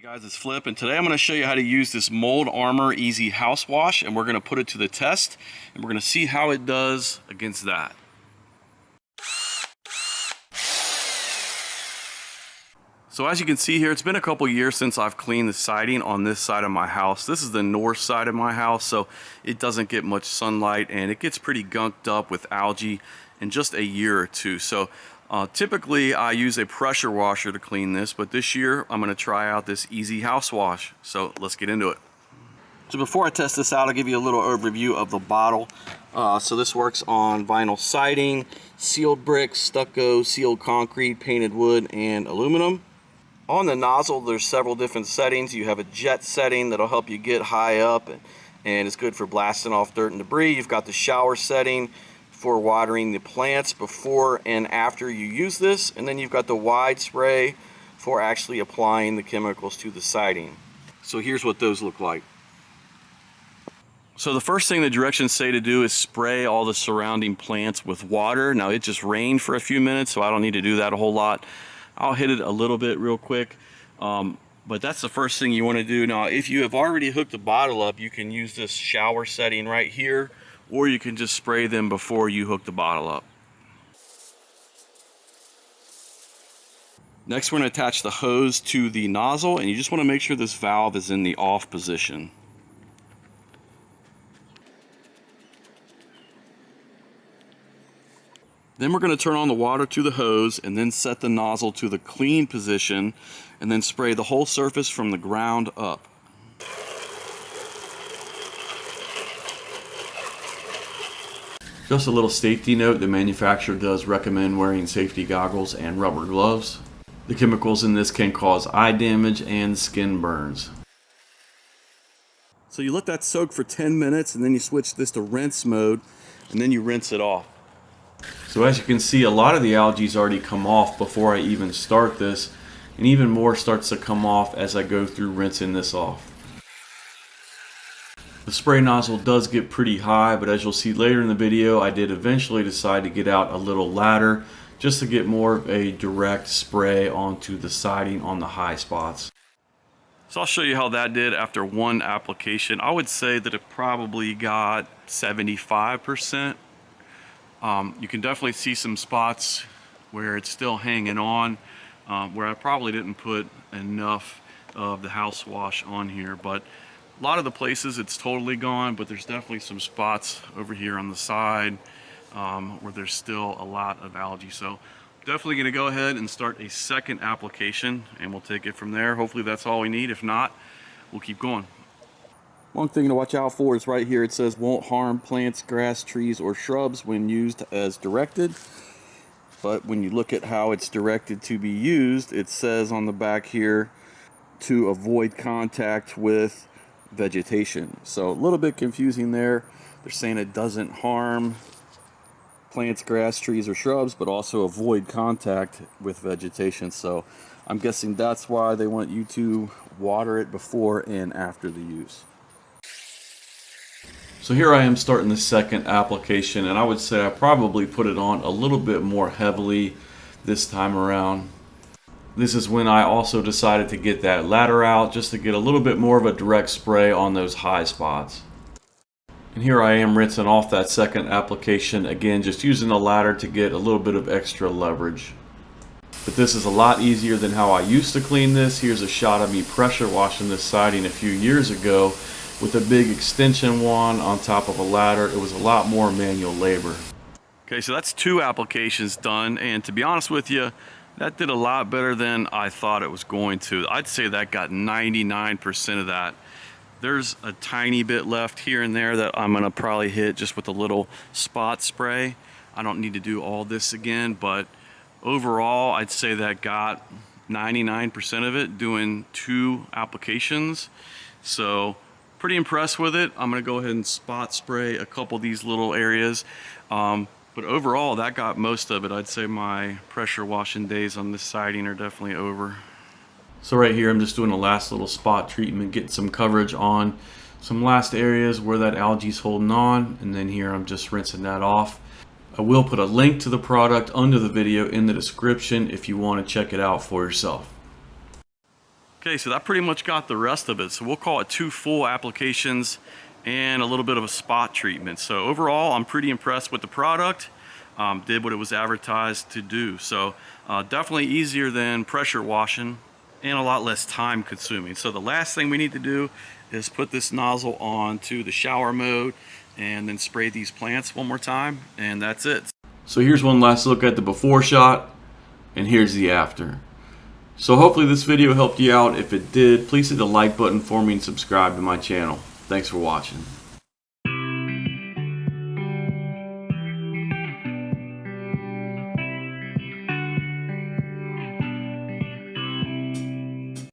Hey guys, it's Flip, and today I'm going to show you how to use this Mold Armor Easy House Wash, and we're going to put it to the test, and we're going to see how it does against that. So as you can see here, it's been a couple years since I've cleaned the siding on this side of my house. This is the north side of my house, so it doesn't get much sunlight, and it gets pretty gunked up with algae in just a year or two. So typically I use a pressure washer to clean this, but this year I'm going to try out this Easy House Wash. So let's get into it. So before I test this out, I'll give you a little overview of the bottle. So this works on vinyl siding, sealed bricks, stucco, sealed concrete, painted wood, and aluminum. On the nozzle, there's several different settings. You have a jet setting that'll help you get high up, and it's good for blasting off dirt and debris. You've got the shower setting for watering the plants before and after you use this, and then you've got the wide spray for actually applying the chemicals to the siding. So here's what those look like. So the first thing the directions say to do is spray all the surrounding plants with water. Now it just rained for a few minutes, so I don't need to do that a whole lot. I'll hit it a little bit real quick, but that's the first thing you want to do. Now if you have already hooked the bottle up, you can use this shower setting right here, or you can just spray them before you hook the bottle up. Next, we're going to attach the hose to the nozzle, and you just want to make sure this valve is in the off position. Then we're going to turn on the water to the hose and then set the nozzle to the clean position and then spray the whole surface from the ground up. Just a little safety note, the manufacturer does recommend wearing safety goggles and rubber gloves. The chemicals in this can cause eye damage and skin burns. So you let that soak for 10 minutes and then you switch this to rinse mode and then you rinse it off. So as you can see, a lot of the algae's already come off before I even start this, and even more starts to come off as I go through rinsing this off. The spray nozzle does get pretty high, but as you'll see later in the video, I did eventually decide to get out a little ladder just to get more of a direct spray onto the siding on the high spots. So I'll show you how that did after one application. I would say that it probably got 75%. You can definitely see some spots where it's still hanging on, where I probably didn't put enough of the house wash on here, but a lot of the places it's totally gone, but there's definitely some spots over here on the side where there's still a lot of algae. So definitely going to go ahead and start a second application, and we'll take it from there. Hopefully that's all we need. If not, we'll keep going. One thing to watch out for is right here. It says won't harm plants, grass, trees, or shrubs when used as directed. But when you look at how it's directed to be used, it says on the back here to avoid contact with vegetation. So a little bit confusing there. They're saying it doesn't harm plants, grass, trees, or shrubs, but also avoid contact with vegetation. So I'm guessing that's why they want you to water it before and after the use. So here I am starting the second application, and I would say I probably put it on a little bit more heavily this time around. This is when I also decided to get that ladder out just to get a little bit more of a direct spray on those high spots. And here I am rinsing off that second application, again just using the ladder to get a little bit of extra leverage. But this is a lot easier than how I used to clean this. Here's a shot of me pressure washing this siding a few years ago with a big extension wand on top of a ladder. It was a lot more manual labor. Okay, so that's two applications done, and to be honest with you, that did a lot better than I thought it was going to. I'd say that got 99% of that. There's a tiny bit left here and there that I'm gonna probably hit just with a little spot spray. I don't need to do all this again, but overall, I'd say that got 99% of it doing two applications. So pretty impressed with it. I'm gonna go ahead and spot spray a couple of these little areas. But overall, that got most of it. I'd say my pressure washing days on this siding are definitely over. So right here, I'm just doing a last little spot treatment, getting some coverage on some last areas where that algae's holding on. And then here, I'm just rinsing that off. I will put a link to the product under the video in the description if you want to check it out for yourself. Okay, so that pretty much got the rest of it. So we'll call it 2 full applications and a little bit of a spot treatment. So overall, I'm pretty impressed with the product. Did what it was advertised to do. So definitely easier than pressure washing and a lot less time consuming. So the last thing we need to do is put this nozzle on to the shower mode and then spray these plants one more time, and that's it. So here's one last look at the before shot, and here's the after. So hopefully this video helped you out. If it did, please hit the like button for me and subscribe to my channel. Thanks for watching.